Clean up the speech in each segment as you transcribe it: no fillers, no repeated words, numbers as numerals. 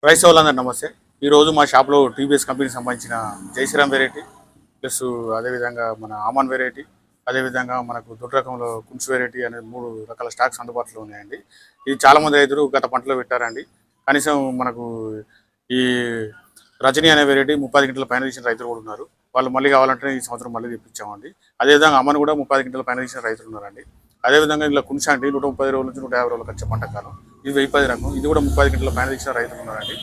Rice వాళ్ళందరూ నమస్తే. ఈరోజు మా షాప్లో టీవీఎస్ కంపెనీకి సంబంధించిన జై శ్రీరామ్ వెరైటీ ప్లస్ అదేవిధంగా మన ఆమన్ వెరైటీ, అదేవిధంగా మనకు దొడ్డు రకంలో కుంచు వెరైటీ అనే 3 రకాల స్టాక్స్ అందుబాటులో ఉన్నాయండి. ఇది చాలామంది రైతులు గత పంటలో పెట్టారండి. కనీసం మనకు ఈ రజనీ అనే వెరైటీ 30 క్వింటాల పైన తీసిన రైతులు కూడా ఉన్నారు. వాళ్ళు మళ్ళీ కావాలంటే ఈ సంవత్సరం మళ్ళీ తెప్పించామండి. అదేవిధంగా అమన్ కూడా 30 క్వింటాల పైన తీసిన రైతులు ఉన్నారండి. అదేవిధంగా ఇలా కుంచ అంటే 130 రోజుల నుంచి 150 రోజులకు వచ్చే పంట కాలం. ఇది 1010 రకం. ఇది కూడా 30 క్వింటాల పైన తీసిన రైతులు ఉన్నారండి.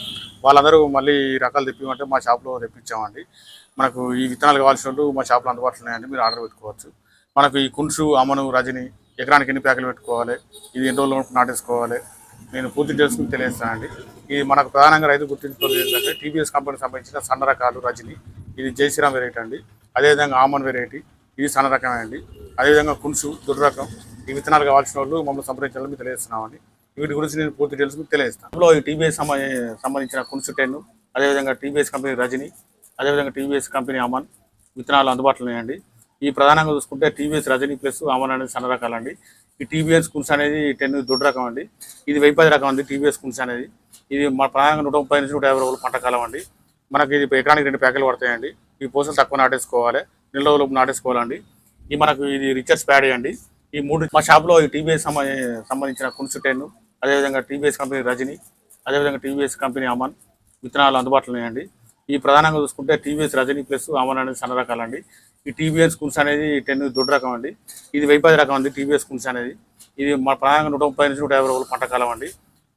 వాళ్ళందరూ మళ్ళీ ఈ రకాలు తెప్పిమంటే మా షాప్లో తెప్పించామండి. మనకు ఈ విత్తనాలు కావాల్సిన వాళ్ళు మా షాప్లో అందుబాటులో ఉన్నాయండి. మీరు ఆర్డర్ పెట్టుకోవచ్చు. మనకు ఈ కుంచు, అమను, రజని ఎకరానికి ఎన్ని ప్యాకెట్లు పెట్టుకోవాలి, ఇది ఎన్ని రోజులు నాటేసుకోవాలి, నేను పూర్తి తెలుసుకుని తెలియజేస్తానండి. ఇది మనకు ప్రధానంగా రైతు గుర్తించుకోవాలి ఏంటంటే టీవీఎస్ కంపెనీకి సంబంధించిన సన్న రకాలు రజని, ఇది జై శ్రీరామ్ వెరైటీ అండి. అదేవిధంగా ఆమన్ వెరైటీ, ఇది సన్న రకమే అండి. అదేవిధంగా కుంచు, దొడ్డు రకం, ఈ విత్తనాలు కావాల్సిన వాళ్ళు మమ్మల్ని సంప్రదించాలని మేము తెలియజేస్తున్నామండి. వీటి గురించి నేను పూర్తి తెలుసుకుని తెలియజేస్తాను. ఈ టీవీఎస్ సంబంధించిన కుంచు 10, అదేవిధంగా టీవీఎస్ కంపెనీ రజని, అదేవిధంగా టీవీఎస్ కంపెనీ అమన్ విత్తనాలు అందుబాటులో ఉన్నాయండి. ఈ ప్రధానంగా చూసుకుంటే టీవీఎస్ రజని ప్లస్ అమన్ అనేది సన్న రకాలండి. ఈ టీవీఎస్ కుంచు అనేది 10 దొడ్డు రకం అండి. ఇది 1010 రకం అండి. టీవీఎస్ కుంచు అనేది ఇది మన ప్రధానంగా 130 నుంచి 150 రోజులు పంట కాలం అండి. మనకి ఇది ఎకరానికి 2 ప్యాకెట్లు పడతాయండి. ఈ పూసలు తక్కువ నాటేసుకోవాలి, నెల రోజులు నాటేసుకోవాలండి. ఇది రిచర్స్ ప్యాడీ అండి. ఈ 3 మా షాప్లో ఈ టీవీఎస్ సంబంధించిన కుంచు 10, అదేవిధంగా టీవీఎస్ కంపెనీ రజని, అదేవిధంగా టీవీఎస్ కంపెనీ అమన్ విత్తనాలు అందుబాటులో ఉన్నాయండి. ఈ ప్రధానంగా చూసుకుంటే టీవీఎస్ రజని ప్లస్ అమన్ అనేది సన్న రకాలండి. ఈ టీవీఎస్ కుంచు అనేది 10 దొడ్డు రకం అండి. ఇది 1010 రకం అండి. టీవీఎస్ కుంచు అనేది ఇది మన ప్రధానంగా 130 నుంచి 150 రోజులు పంట కాలం అండి.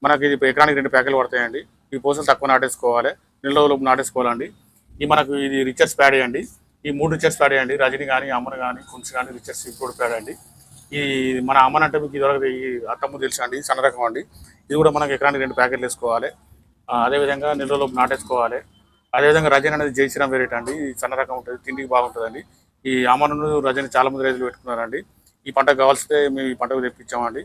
మనకి ఇది ఎకరానికి 2 ప్యాకెట్లు పడతాయండి. ఈ పూసలు తక్కువ నాటేసుకోవాలి, నెల రోజులు నాటేసుకోవాలండి. ఇది రిచర్స్ ప్యాడీ అండి. ఈ 3 రిచర్స్ ప్యాడీ అండి. రజని కానీ, అమన్ కానీ, కుంచు కానీ రిచర్స్ ఇంప్రూవ్డ్ ప్యాడీ అండి. ఈ మన అమన్ అంటే మీకు ఇదివరకు ఈ అట్టము తెలుసు అండి. సన్న రకం అండి. ఇది కూడా మనకి ఎకరానికి 2 ప్యాకెట్లు వేసుకోవాలి, అదేవిధంగా నెల రోజులు నాటేసుకోవాలి. అదేవిధంగా రజని అనేది జై శ్రీరామ్ వెరైటీ అండి. ఈ సన్న రకం ఉంటుంది, తిండికి బాగుంటుందండి. ఈ అమన్ రజని చాలామంది రైతులు పెట్టుకున్నారండి. ఈ పంటకు కావాల్సితే మేము ఈ పంటకు తెప్పించామండి.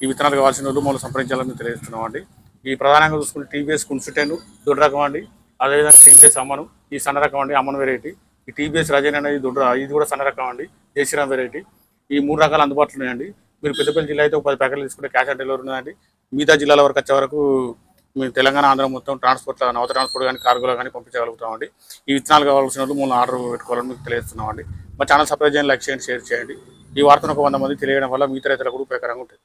ఈ విత్తనాలు కావాల్సిన వాళ్ళు మమ్మల్ని సంప్రదించాలని తెలియజేస్తున్నామండి. ఈ ప్రధానంగా చూసుకుంటే టీవీఎస్ కుంచు 10 దొడ్డు రకం అండి. అదేవిధంగా టీవీఎస్ అమను, ఈ సన్న రకం అండి. అమన్ వెరైటీ. ఈ టీవీఎస్ రజని అనేది ఇది కూడా సన్న రకం అండి. జై శ్రీరామ్ వెరైటీ. ఈ 3 రకాలు అందుబాటులో ఉన్నాయండి. మీరు పెద్దపల్లి జిల్లా అయితే 10 ప్యాకెట్లు తీసుకుంటే క్యాష్ ఆన్ డెలివరీ ఉన్నదండి. మిగతా జిల్లాల వరకు వచ్చే వరకు మీరు తెలంగాణ, ఆంధ్ర మొత్తం ట్రాన్స్పోర్ట్లో నౌత ట్రాన్స్పోర్ట్ కానీ, కార్గోలో కానీ పంపించగలుగుతామండి. ఈ విత్తనాలు కావాల్సిన వాళ్ళు మూల ఆర్డర్ పెట్టుకోవాలని మీకు తెలియజేస్తున్నామండి. మా ఛానల్ సబ్స్క్రైబ్ చేయండి, లైక్ చేయండి, షేర్ చేయండి. ఈ వార్తను 100 మంది తెలియడం వల్ల మిగతా రైతులకు కూడా ఉపయోగకరంగా ఉంటుంది.